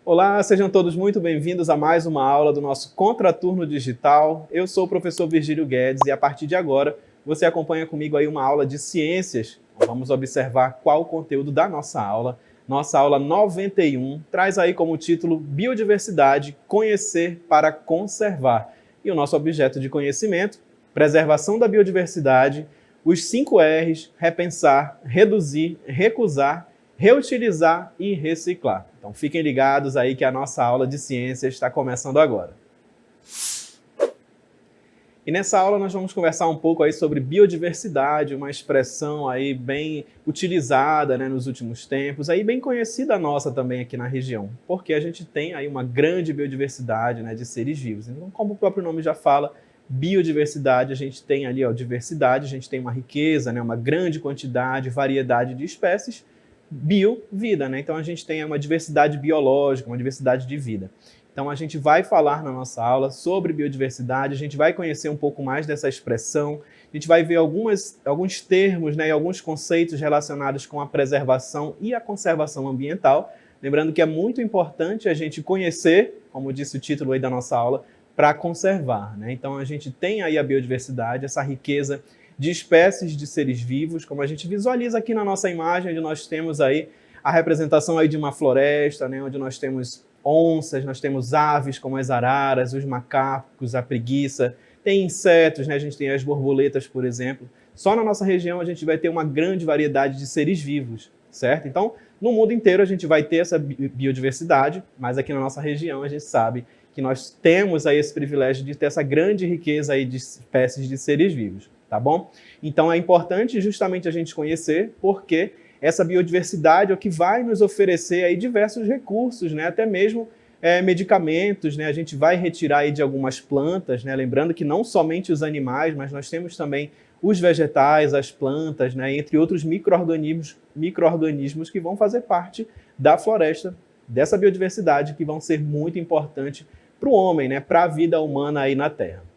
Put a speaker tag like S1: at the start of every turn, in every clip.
S1: Olá, sejam todos muito bem-vindos a mais uma aula do nosso Contraturno Digital. Eu sou o professor Virgílio Guedes e a partir de agora você acompanha comigo aí uma aula de ciências. Vamos observar qual o conteúdo da nossa aula. Nossa aula 91 traz aí como título Biodiversidade, conhecer para conservar. E o nosso objeto de conhecimento, preservação da biodiversidade, os 5 R's, repensar, reduzir, recusar, reutilizar e reciclar. Então fiquem ligados aí que a nossa aula de ciências está começando agora. E nessa aula nós vamos conversar um pouco aí sobre biodiversidade, uma expressão aí bem utilizada, né, nos últimos tempos, aí bem conhecida nossa também aqui na região, porque a gente tem aí uma grande biodiversidade, né, de seres vivos. Então, como o próprio nome já fala, biodiversidade, a gente tem ali, ó, diversidade, a gente tem uma riqueza, né, uma grande quantidade, variedade de espécies. Bio, vida, né? Então a gente tem uma diversidade biológica, uma diversidade de vida. Então a gente vai falar na nossa aula sobre biodiversidade, a gente vai conhecer um pouco mais dessa expressão, a gente vai ver alguns termos, né, e alguns conceitos relacionados com a preservação e a conservação ambiental. Lembrando que é muito importante a gente conhecer, como disse o título aí da nossa aula, para conservar, né? Então a gente tem aí a biodiversidade, essa riqueza de espécies de seres vivos, como a gente visualiza aqui na nossa imagem, onde nós temos aí a representação aí de uma floresta, né, onde nós temos onças, nós temos aves como as araras, os macacos, a preguiça, tem insetos, né, a gente tem as borboletas, por exemplo. Só na nossa região a gente vai ter uma grande variedade de seres vivos, certo? Então, no mundo inteiro a gente vai ter essa biodiversidade, mas aqui na nossa região a gente sabe que nós temos aí esse privilégio de ter essa grande riqueza aí de espécies de seres vivos. Tá bom? Então é importante justamente a gente conhecer, porque essa biodiversidade é o que vai nos oferecer aí diversos recursos, né? Até mesmo medicamentos, né? A gente vai retirar aí de algumas plantas, né? Lembrando que não somente os animais, mas nós temos também os vegetais, as plantas, né? Entre outros micro-organismos que vão fazer parte da floresta, dessa biodiversidade, que vão ser muito importantes para o homem, né? Para a vida humana aí na Terra.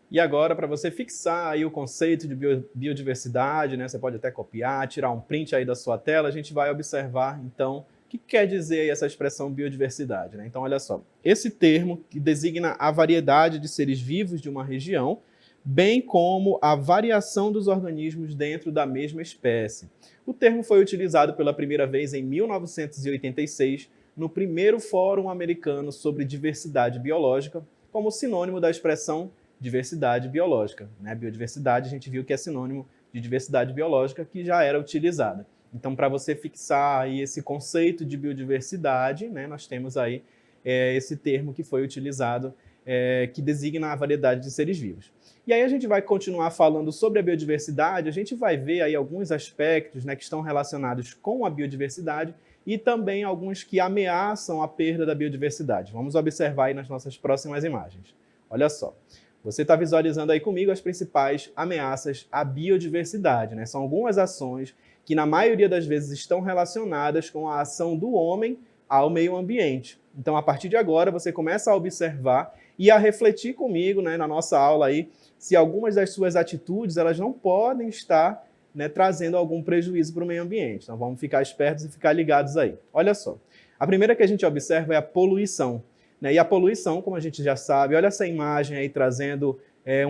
S1: E agora, para você fixar aí o conceito de biodiversidade, né, você pode até copiar, tirar um print aí da sua tela, a gente vai observar, então, o que quer dizer aí essa expressão biodiversidade, né? Então, olha só, esse termo que designa a variedade de seres vivos de uma região, bem como a variação dos organismos dentro da mesma espécie. O termo foi utilizado pela primeira vez em 1986, no primeiro Fórum Americano sobre Diversidade Biológica, como sinônimo da expressão diversidade biológica, né? Biodiversidade, a gente viu que é sinônimo de diversidade biológica que já era utilizada. Então, para você fixar aí esse conceito de biodiversidade, né, nós temos aí esse termo que foi utilizado, que designa a variedade de seres vivos. E aí a gente vai continuar falando sobre a biodiversidade, a gente vai ver aí alguns aspectos, né, que estão relacionados com a biodiversidade e também alguns que ameaçam a perda da biodiversidade. Vamos observar aí nas nossas próximas imagens. Olha só. Você está visualizando aí comigo as principais ameaças à biodiversidade, né? São algumas ações que, na maioria das vezes, estão relacionadas com a ação do homem ao meio ambiente. Então, a partir de agora, você começa a observar e a refletir comigo, né, na nossa aula aí, se algumas das suas atitudes elas não podem estar, né, trazendo algum prejuízo para o meio ambiente. Então, vamos ficar espertos e ficar ligados aí. Olha só, a primeira que a gente observa é a poluição. E a poluição, como a gente já sabe, olha essa imagem aí trazendo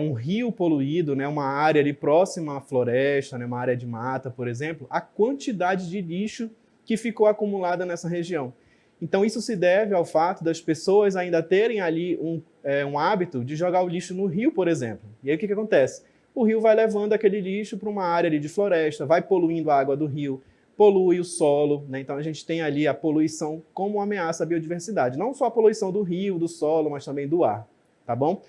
S1: um rio poluído, né, uma área ali próxima à floresta, né, uma área de mata, por exemplo, a quantidade de lixo que ficou acumulada nessa região. Então isso se deve ao fato das pessoas ainda terem ali um hábito de jogar o lixo no rio, por exemplo. E aí o que acontece? O rio vai levando aquele lixo para uma área ali de floresta, vai poluindo a água do rio, polui o solo, né? Então a gente tem ali a poluição como ameaça à biodiversidade. Não só a poluição do rio, do solo, mas também do ar, tá bom?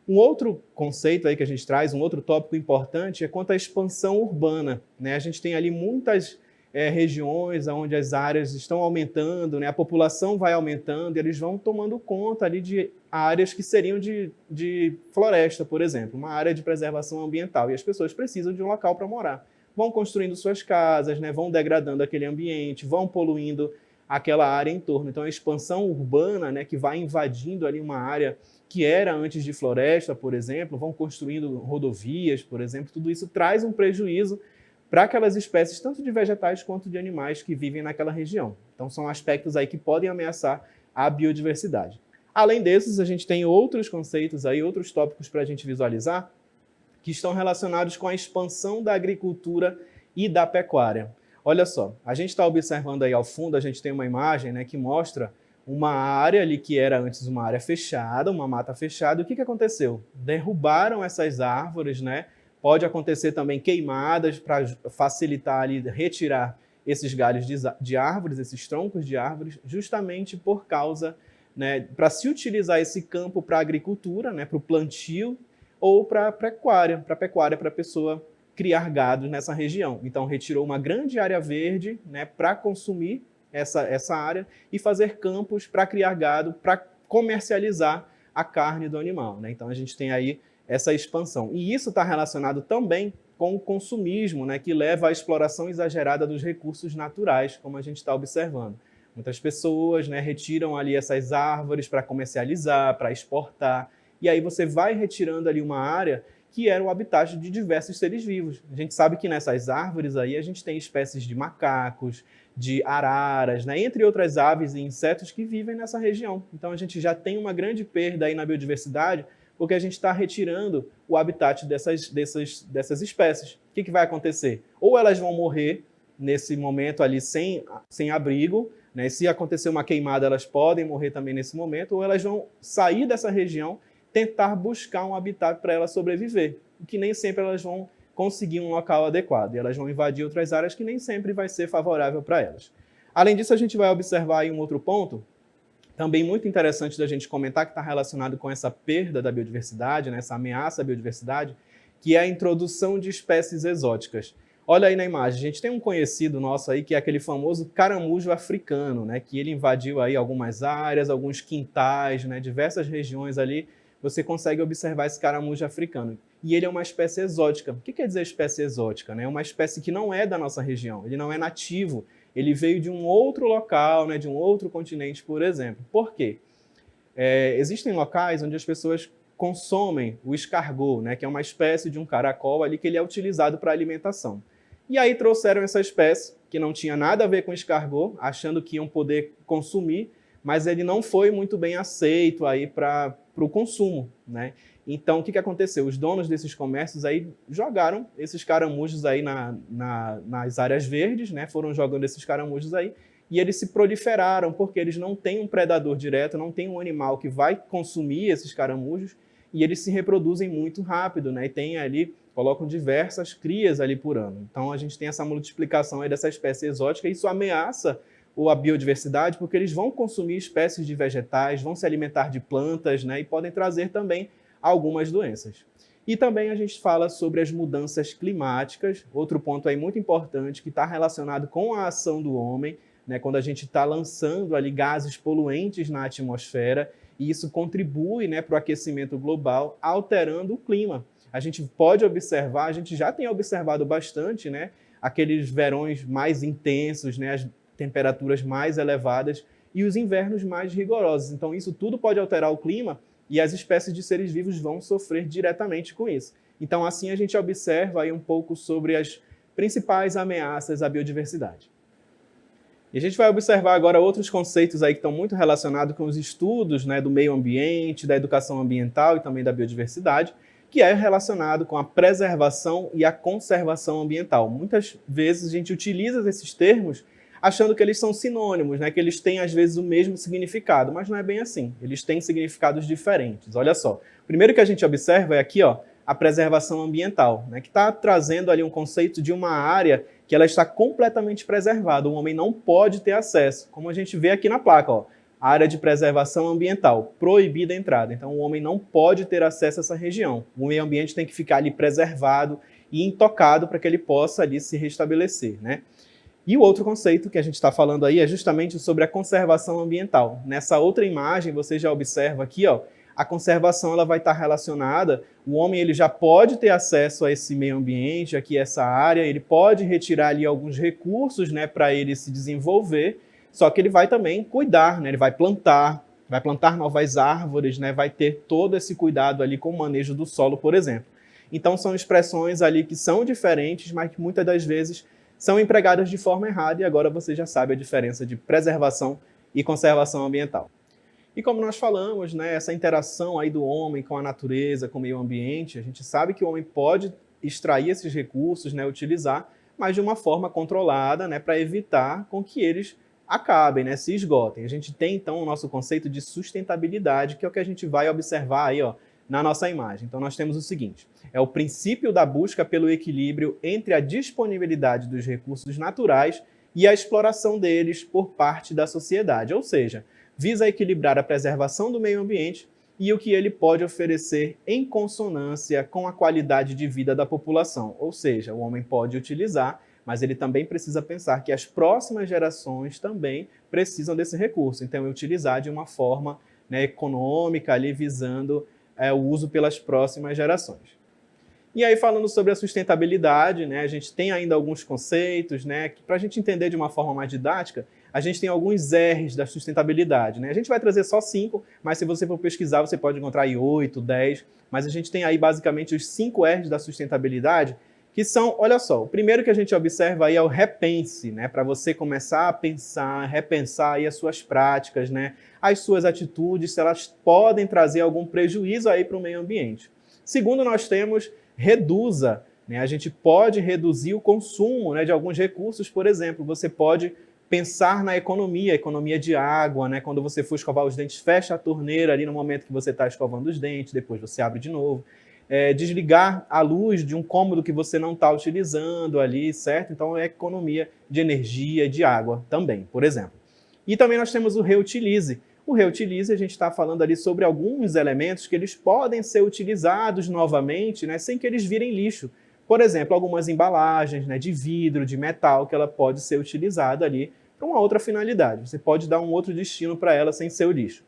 S1: Um outro conceito aí que a gente traz, um outro tópico importante é quanto à expansão urbana, né? A gente tem ali muitas regiões onde as áreas estão aumentando, né? A população vai aumentando e eles vão tomando conta ali de áreas que seriam de floresta, por exemplo, uma área de preservação ambiental, e as pessoas precisam de um local para morar. vão construindo suas casas, né, vão degradando aquele ambiente, vão poluindo aquela área em torno. Então, a expansão urbana, né, que vai invadindo ali uma área que era antes de floresta, por exemplo, vão construindo rodovias, por exemplo, tudo isso traz um prejuízo para aquelas espécies, tanto de vegetais quanto de animais que vivem naquela região. Então, são aspectos aí que podem ameaçar a biodiversidade. Além desses, a gente tem outros conceitos aí, outros tópicos para a gente visualizar, que estão relacionados com a expansão da agricultura e da pecuária. Olha só, a gente está observando aí ao fundo, a gente tem uma imagem, né, que mostra uma área ali que era antes uma área fechada, uma mata fechada. O que aconteceu? Derrubaram essas árvores, né? Pode acontecer também queimadas para facilitar ali, retirar esses galhos de árvores, esses troncos de árvores, justamente por causa, né, para se utilizar esse campo para a agricultura, né, para o plantio ou para a pecuária, para a pessoa criar gado nessa região. Então, retirou uma grande área verde, né, para consumir essa área e fazer campos para criar gado, para comercializar a carne do animal, né? Então, a gente tem aí essa expansão. E isso está relacionado também com o consumismo, né, que leva à exploração exagerada dos recursos naturais, como a gente está observando. Muitas pessoas, né, retiram ali essas árvores para comercializar, para exportar, e aí você vai retirando ali uma área que era o habitat de diversos seres vivos. A gente sabe que nessas árvores aí a gente tem espécies de macacos, de araras, né, entre outras aves e insetos que vivem nessa região. Então a gente já tem uma grande perda aí na biodiversidade, porque a gente está retirando o habitat dessas espécies. O que vai acontecer? Ou elas vão morrer nesse momento ali sem abrigo, né? Se acontecer uma queimada, elas podem morrer também nesse momento, ou elas vão sair dessa região, tentar buscar um habitat para elas sobreviver, que nem sempre elas vão conseguir um local adequado, e elas vão invadir outras áreas que nem sempre vai ser favorável para elas. Além disso, a gente vai observar aí um outro ponto, também muito interessante da gente comentar, que está relacionado com essa perda da biodiversidade, né, essa ameaça à biodiversidade, que é a introdução de espécies exóticas. Olha aí na imagem, a gente tem um conhecido nosso aí, que é aquele famoso caramujo africano, né, que ele invadiu aí algumas áreas, alguns quintais, né, diversas regiões ali, você consegue observar esse caramujo africano. E ele é uma espécie exótica. O que quer dizer espécie exótica? É uma espécie que não é da nossa região, ele não é nativo, ele veio de um outro local, né, de um outro continente, por exemplo. Por quê? Existem locais onde as pessoas consomem o escargot, né, que é uma espécie de um caracol ali que ele é utilizado para alimentação. E aí trouxeram essa espécie, que não tinha nada a ver com escargot, achando que iam poder consumir, mas ele não foi muito bem aceito aí para o consumo, né? Então, o que aconteceu? Os donos desses comércios aí jogaram esses caramujos aí nas áreas verdes, né? Foram jogando esses caramujos aí e eles se proliferaram porque eles não têm um predador direto, não tem um animal que vai consumir esses caramujos e eles se reproduzem muito rápido, né? E tem ali, colocam diversas crias ali por ano. Então, a gente tem essa multiplicação aí dessa espécie exótica e isso ameaça a biodiversidade, porque eles vão consumir espécies de vegetais, vão se alimentar de plantas, né, e podem trazer também algumas doenças. E também a gente fala sobre as mudanças climáticas, outro ponto aí muito importante que está relacionado com a ação do homem, né, quando a gente está lançando ali gases poluentes na atmosfera, e isso contribui, né, para o aquecimento global, alterando o clima. A gente pode observar, a gente já tem observado bastante, né, aqueles verões mais intensos, né, as temperaturas mais elevadas e os invernos mais rigorosos. Então, isso tudo pode alterar o clima e as espécies de seres vivos vão sofrer diretamente com isso. Então, assim, a gente observa aí um pouco sobre as principais ameaças à biodiversidade. E a gente vai observar agora outros conceitos aí que estão muito relacionados com os estudos, né, do meio ambiente, da educação ambiental e também da biodiversidade, que é relacionado com a preservação e a conservação ambiental. Muitas vezes a gente utiliza esses termos achando que eles são sinônimos, né? Que eles têm, às vezes, o mesmo significado, mas não é bem assim. Eles têm significados diferentes. Olha só. O primeiro que a gente observa é aqui, ó, a preservação ambiental, né? Que está trazendo ali um conceito de uma área que ela está completamente preservada. O homem não pode ter acesso, como a gente vê aqui na placa, ó. Área de preservação ambiental, proibida a entrada. Então, o homem não pode ter acesso a essa região. O meio ambiente tem que ficar ali preservado e intocado para que ele possa ali se restabelecer, né? E o outro conceito que a gente está falando aí é justamente sobre a conservação ambiental. Nessa outra imagem, você já observa aqui, ó, a conservação ela vai estar relacionada, o homem ele já pode ter acesso a esse meio ambiente, aqui essa área, ele pode retirar ali alguns recursos, né, para ele se desenvolver, só que ele vai também cuidar, né, ele vai plantar novas árvores, né, vai ter todo esse cuidado ali com o manejo do solo, por exemplo. Então são expressões ali que são diferentes, mas que muitas das vezes são empregadas de forma errada, e agora você já sabe a diferença de preservação e conservação ambiental. E como nós falamos, né, essa interação aí do homem com a natureza, com o meio ambiente, a gente sabe que o homem pode extrair esses recursos, né, utilizar, mas de uma forma controlada, né, para evitar com que eles acabem, né, se esgotem. A gente tem então o nosso conceito de sustentabilidade, que é o que a gente vai observar aí, ó, na nossa imagem. Então nós temos o seguinte: é o princípio da busca pelo equilíbrio entre a disponibilidade dos recursos naturais e a exploração deles por parte da sociedade, ou seja, visa equilibrar a preservação do meio ambiente e o que ele pode oferecer em consonância com a qualidade de vida da população. Ou seja, o homem pode utilizar, mas ele também precisa pensar que as próximas gerações também precisam desse recurso. Então, utilizar de uma forma, né, econômica, ali visando o uso pelas próximas gerações. E aí, falando sobre a sustentabilidade, né, a gente tem ainda alguns conceitos, né, que para a gente entender de uma forma mais didática, a gente tem alguns R's da sustentabilidade, né? A gente vai trazer só 5, mas se você for pesquisar, você pode encontrar aí 8, 10, mas a gente tem aí basicamente os 5 R's da sustentabilidade, que são, olha só, o primeiro que a gente observa aí é o repense, né? Para você começar a pensar, repensar aí as suas práticas, né? As suas atitudes, se elas podem trazer algum prejuízo aí para o meio ambiente. Segundo, nós temos reduza, né? A gente pode reduzir o consumo, né, de alguns recursos, por exemplo, você pode pensar na economia de água, né? Quando você for escovar os dentes, fecha a torneira ali no momento que você está escovando os dentes, depois você abre de novo. Desligar a luz de um cômodo que você não está utilizando ali, certo? Então é economia de energia, de água também, por exemplo. E também nós temos o reutilize. O reutilize, a gente está falando ali sobre alguns elementos que eles podem ser utilizados novamente, né, sem que eles virem lixo. Por exemplo, algumas embalagens, né, de vidro, de metal, que ela pode ser utilizada ali para uma outra finalidade. Você pode dar um outro destino para ela sem ser o lixo.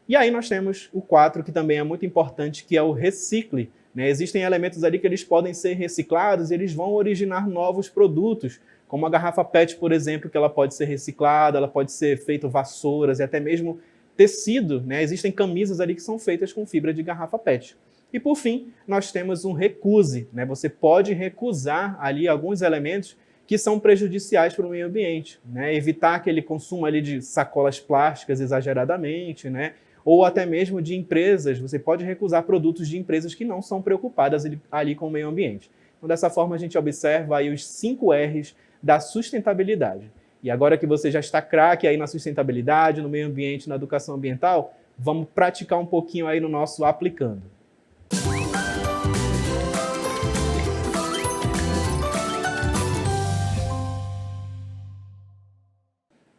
S1: E aí nós temos o 4, que também é muito importante, que é o recicle, né? Existem elementos ali que eles podem ser reciclados e eles vão originar novos produtos, como a garrafa PET, por exemplo, que ela pode ser reciclada, ela pode ser feito vassouras e até mesmo tecido, né? Existem camisas ali que são feitas com fibra de garrafa PET. E por fim, nós temos um recuse, né? Você pode recusar ali alguns elementos que são prejudiciais para o meio ambiente, né? Evitar aquele consumo ali de sacolas plásticas exageradamente, né? Ou até mesmo de empresas, você pode recusar produtos de empresas que não são preocupadas ali com o meio ambiente. Então, dessa forma, a gente observa aí os 5 R's da sustentabilidade. E agora que você já está craque aí na sustentabilidade, no meio ambiente, na educação ambiental, vamos praticar um pouquinho aí no nosso aplicando.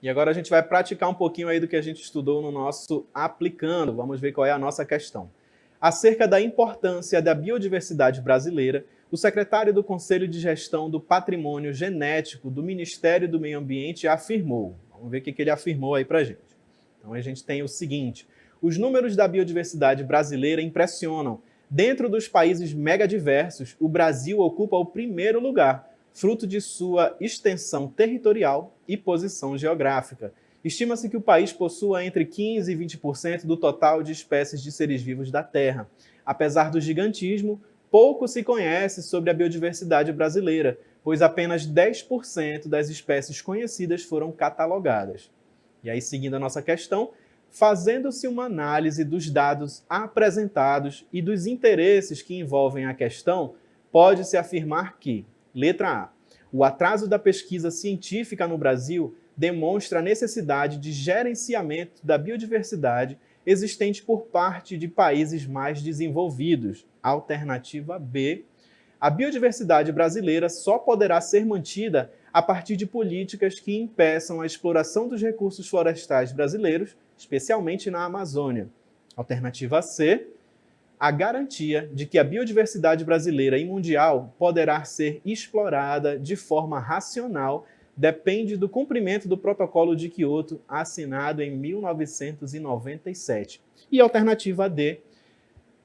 S1: E agora a gente vai praticar um pouquinho aí do que a gente estudou no nosso aplicando. Vamos ver qual é a nossa questão. Acerca da importância da biodiversidade brasileira, o secretário do Conselho de Gestão do Patrimônio Genético do Ministério do Meio Ambiente afirmou. Vamos ver o que ele afirmou aí pra gente. Então a gente tem o seguinte: os números da biodiversidade brasileira impressionam. Dentro dos países megadiversos, o Brasil ocupa o primeiro lugar, fruto de sua extensão territorial e posição geográfica. Estima-se que o país possua entre 15% e 20% do total de espécies de seres vivos da Terra. Apesar do gigantismo, pouco se conhece sobre a biodiversidade brasileira, pois apenas 10% das espécies conhecidas foram catalogadas. E aí, seguindo a nossa questão, fazendo-se uma análise dos dados apresentados e dos interesses que envolvem a questão, pode-se afirmar que: letra A. O atraso da pesquisa científica no Brasil demonstra a necessidade de gerenciamento da biodiversidade existente por parte de países mais desenvolvidos. Alternativa B. A biodiversidade brasileira só poderá ser mantida a partir de políticas que impeçam a exploração dos recursos florestais brasileiros, especialmente na Amazônia. Alternativa C. A garantia de que a biodiversidade brasileira e mundial poderá ser explorada de forma racional depende do cumprimento do Protocolo de Quioto, assinado em 1997. E alternativa D,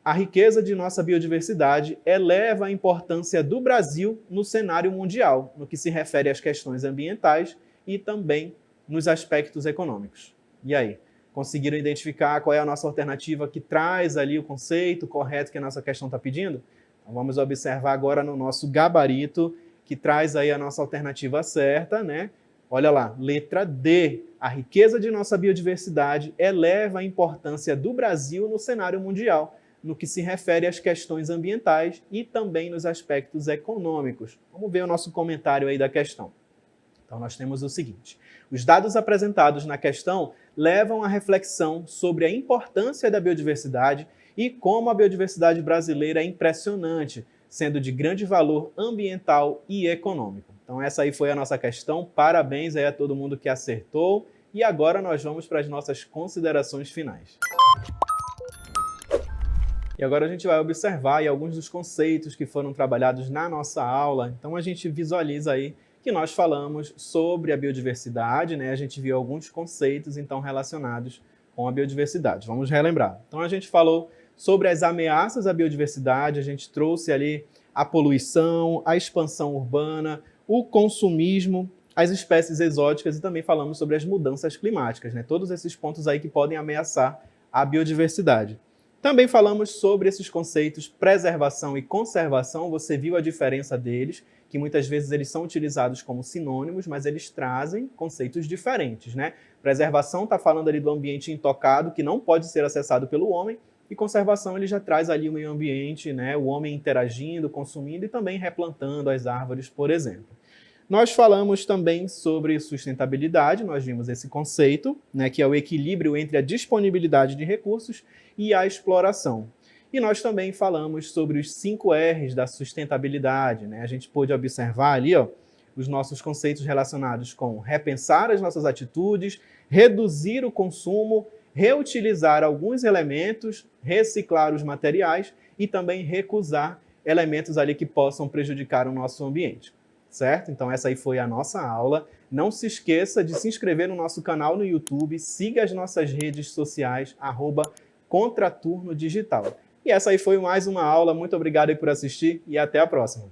S1: a riqueza de nossa biodiversidade eleva a importância do Brasil no cenário mundial, no que se refere às questões ambientais e também nos aspectos econômicos. E aí? Conseguiram identificar qual é a nossa alternativa que traz ali o conceito correto que a nossa questão está pedindo? Então vamos observar agora no nosso gabarito, que traz aí a nossa alternativa certa, né? Olha lá, letra D. A riqueza de nossa biodiversidade eleva a importância do Brasil no cenário mundial, no que se refere às questões ambientais e também nos aspectos econômicos. Vamos ver o nosso comentário aí da questão. Então, nós temos o seguinte: os dados apresentados na questão levam à reflexão sobre a importância da biodiversidade e como a biodiversidade brasileira é impressionante, sendo de grande valor ambiental e econômico. Então, essa aí foi a nossa questão. Parabéns aí a todo mundo que acertou. E agora nós vamos para as nossas considerações finais. E agora a gente vai observar aí alguns dos conceitos que foram trabalhados na nossa aula. Então a gente visualiza aí que nós falamos sobre a biodiversidade, né? A gente viu alguns conceitos então relacionados com a biodiversidade. Vamos relembrar. Então a gente falou sobre as ameaças à biodiversidade, a gente trouxe ali a poluição, a expansão urbana, o consumismo, as espécies exóticas e também falamos sobre as mudanças climáticas, né? Todos esses pontos aí que podem ameaçar a biodiversidade. Também falamos sobre esses conceitos preservação e conservação, você viu a diferença deles, que muitas vezes eles são utilizados como sinônimos, mas eles trazem conceitos diferentes, né? Preservação está falando ali do ambiente intocado, que não pode ser acessado pelo homem, e conservação ele já traz ali o meio ambiente, né? O homem interagindo, consumindo e também replantando as árvores, por exemplo. Nós falamos também sobre sustentabilidade, nós vimos esse conceito, né, que é o equilíbrio entre a disponibilidade de recursos e a exploração. E nós também falamos sobre os 5 R's da sustentabilidade, né? A gente pôde observar ali, ó, os nossos conceitos relacionados com repensar as nossas atitudes, reduzir o consumo, reutilizar alguns elementos, reciclar os materiais e também recusar elementos ali que possam prejudicar o nosso ambiente. Certo? Então essa aí foi a nossa aula. Não se esqueça de se inscrever no nosso canal no YouTube, siga as nossas redes sociais, @Contraturno Digital. E essa aí foi mais uma aula. Muito obrigado aí por assistir e até a próxima.